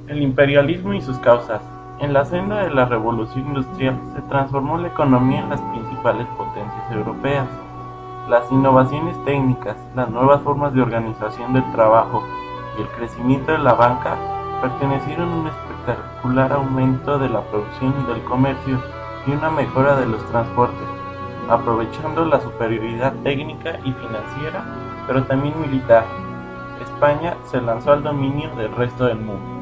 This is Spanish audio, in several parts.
El imperialismo y sus causas. En la senda de la revolución industrial se transformó la economía en las principales potencias europeas. Las innovaciones técnicas, las nuevas formas de organización del trabajo y el crecimiento de la banca pertenecieron a un espectacular aumento de la producción y del comercio y una mejora de los transportes, aprovechando la superioridad técnica y financiera, pero también militar. España se lanzó al dominio del resto del mundo.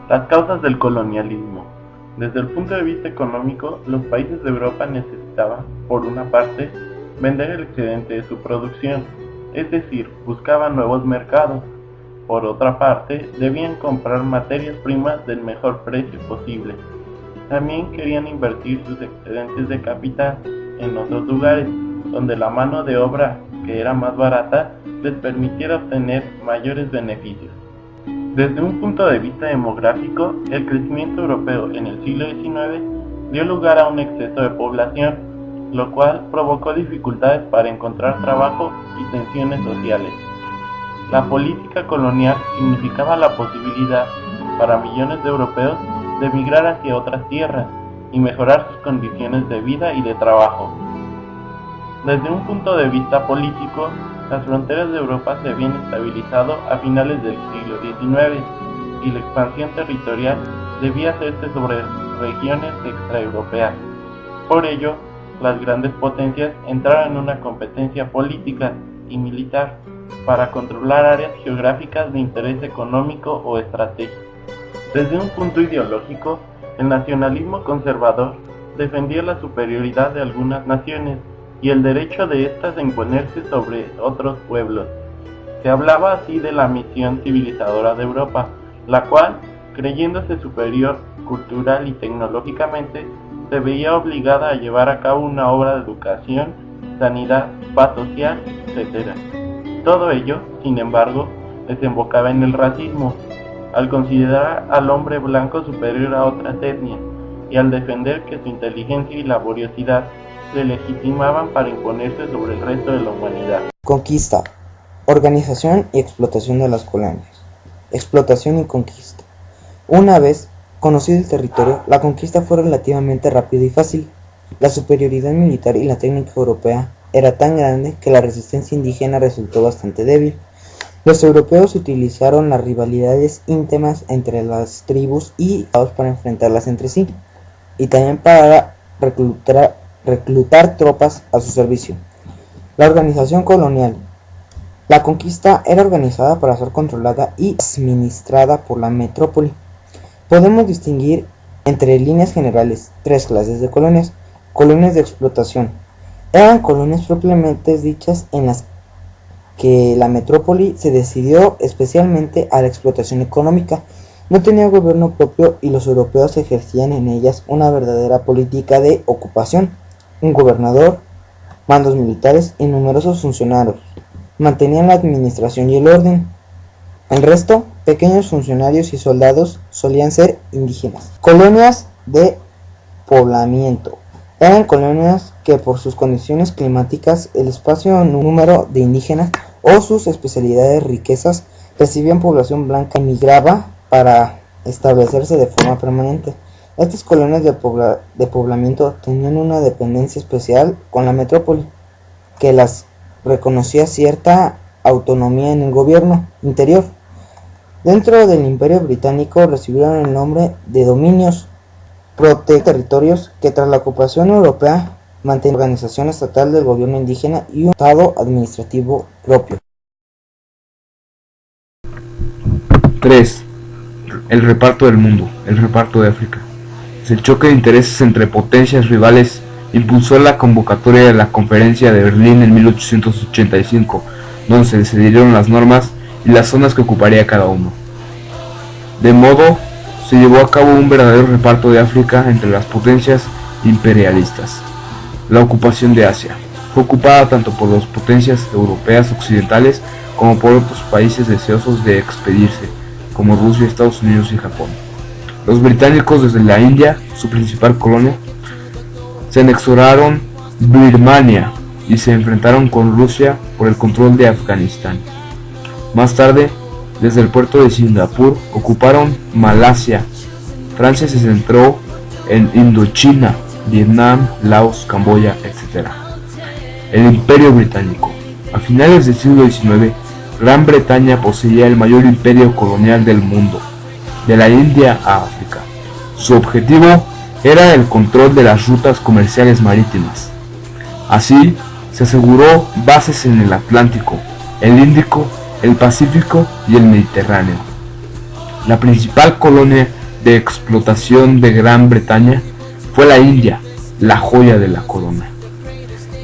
Las causas del colonialismo. Desde el punto de vista económico, los países de Europa necesitaban, por una parte, vender el excedente de su producción, es decir, buscaban nuevos mercados. Por otra parte, debían comprar materias primas del mejor precio posible. También querían invertir sus excedentes de capital en otros lugares, donde la mano de obra, que era más barata, les permitiera obtener mayores beneficios. Desde un punto de vista demográfico, el crecimiento europeo en el siglo XIX dio lugar a un exceso de población, lo cual provocó dificultades para encontrar trabajo y tensiones sociales. La política colonial significaba la posibilidad para millones de europeos de emigrar hacia otras tierras y mejorar sus condiciones de vida y de trabajo. Desde un punto de vista político, las fronteras de Europa se habían estabilizado a finales del siglo XIX y la expansión territorial debía hacerse sobre regiones extraeuropeas. Por ello, las grandes potencias entraron en una competencia política y militar para controlar áreas geográficas de interés económico o estratégico. Desde un punto ideológico, el nacionalismo conservador defendía la superioridad de algunas naciones y el derecho de éstas a imponerse sobre otros pueblos. Se hablaba así de la misión civilizadora de Europa, la cual, creyéndose superior cultural y tecnológicamente, se veía obligada a llevar a cabo una obra de educación, sanidad, paz social, etc. Todo ello, sin embargo, desembocaba en el racismo, al considerar al hombre blanco superior a otras etnias y al defender que su inteligencia y laboriosidad le legitimaban para imponerse sobre el resto de la humanidad. Conquista, organización y explotación de las colonias. Explotación y conquista. Una vez conocido el territorio, la conquista fue relativamente rápida y fácil. La superioridad militar y la técnica europea era tan grande que la resistencia indígena resultó bastante débil. Los europeos utilizaron las rivalidades íntimas entre las tribus y estados para enfrentarlas entre sí, y también para reclutar tropas a su servicio. La organización colonial. La conquista era organizada para ser controlada y administrada por la metrópoli. Podemos distinguir entre líneas generales tres clases de colonias. Colonias de explotación. Eran colonias propiamente dichas en las que la metrópoli se decidió especialmente a la explotación económica. No tenía gobierno propio y los europeos ejercían en ellas una verdadera política de ocupación. Un gobernador, mandos militares y numerosos funcionarios mantenían la administración y el orden. El resto, pequeños funcionarios y soldados, solían ser indígenas. Colonias de poblamiento. Eran colonias que por sus condiciones climáticas, el espacio número de indígenas o sus especialidades riquezas recibían población blanca y migraba para establecerse de forma permanente. Estas colonias de poblamiento tenían una dependencia especial con la metrópoli, que las reconocía cierta autonomía en el gobierno interior. Dentro del Imperio Británico recibieron el nombre de dominios territorios que tras la ocupación europea mantenían una organización estatal del gobierno indígena y un estado administrativo propio. 3. El reparto del mundo, el reparto de África. El choque de intereses entre potencias rivales impulsó la convocatoria de la Conferencia de Berlín en 1885, donde se decidieron las normas y las zonas que ocuparía cada uno. De modo, se llevó a cabo un verdadero reparto de África entre las potencias imperialistas. La ocupación de Asia fue ocupada tanto por las potencias europeas occidentales como por otros países deseosos de expedirse, como Rusia, Estados Unidos y Japón. Los británicos desde la India, su principal colonia, se anexionaron Birmania y se enfrentaron con Rusia por el control de Afganistán. Más tarde, Desde el puerto de Singapur ocuparon Malasia. Francia se centró en Indochina, Vietnam, Laos, Camboya, etc. El Imperio Británico. A finales del siglo XIX, Gran Bretaña poseía el mayor imperio colonial del mundo, de la India a África. Su objetivo era el control de las rutas comerciales marítimas. Así, se aseguró bases en el Atlántico, el Índico, el Pacífico y el Mediterráneo. La principal colonia de explotación de Gran Bretaña fue la India, la joya de la corona,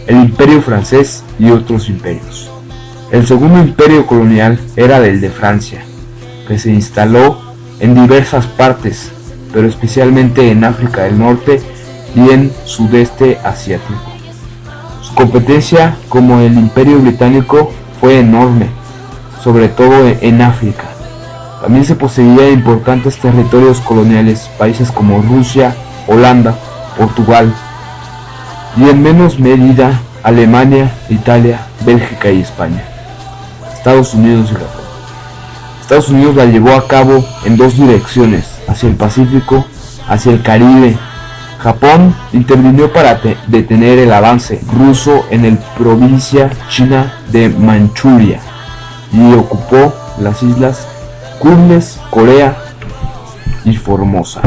el Imperio francés y otros imperios. El segundo imperio colonial era el de Francia, que se instaló en diversas partes, pero especialmente en África del Norte y en sudeste asiático. Su competencia como el Imperio Británico fue enorme, sobre todo en África. También se poseía importantes territorios coloniales, países como Rusia, Holanda, Portugal y en menos medida Alemania, Italia, Bélgica y España. Estados Unidos y Japón. Estados Unidos la llevó a cabo en dos direcciones, hacia el Pacífico, hacia el Caribe. Japón intervino para detener el avance ruso en la provincia china de Manchuria y ocupó las islas Kurles, Corea y Formosa.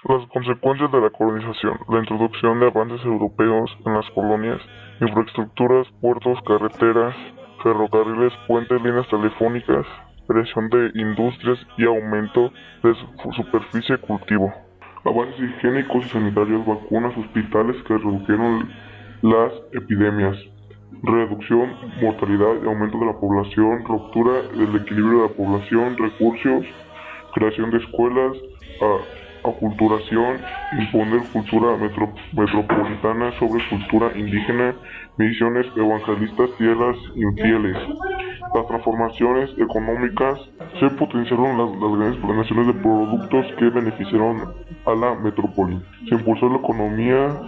Las consecuencias de la colonización, la introducción de avances europeos en las colonias, infraestructuras, puertos, carreteras, ferrocarriles, puentes, líneas telefónicas, creación de industrias y aumento de superficie de cultivo. Avances higiénicos y sanitarios, vacunas, hospitales que redujeron las epidemias. Reducción, mortalidad y aumento de la población, ruptura del equilibrio de la población, recursos, creación de escuelas, aculturación, imponer cultura metropolitana sobre cultura indígena, misiones evangelistas, tierras infieles. Las transformaciones económicas se potenciaron las grandes plantaciones de productos que beneficiaron a la metrópoli. Se impulsó la economía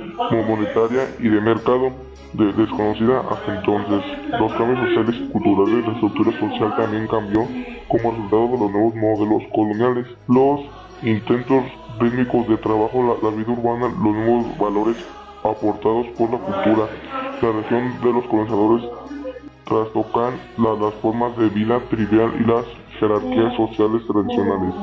monetaria y de mercado desconocida hasta entonces. Los cambios sociales y culturales, la estructura social también cambió como resultado de los nuevos modelos coloniales. Los intentos rítmicos de trabajo, la vida urbana, los nuevos valores aportados por la cultura, la región de los colonizadores trastocan las formas de vida trivial y las jerarquías sociales tradicionales.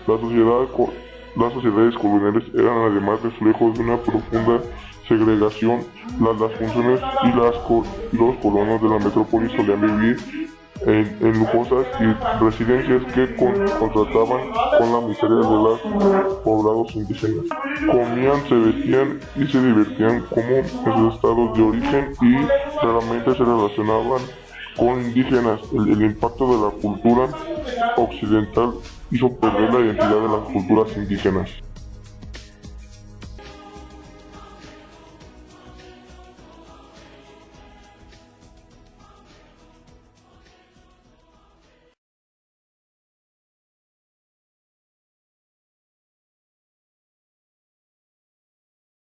Las sociedades coloniales eran además reflejos de una profunda segregación. Las funciones y los colonos de la metrópoli solían vivir en lujosas y residencias que contrastaban con la miseria de los poblados indígenas. Comían, se vestían y se divertían como en sus estados de origen y raramente se relacionaban con indígenas. El impacto de la cultura occidental hizo perder la identidad de las culturas indígenas.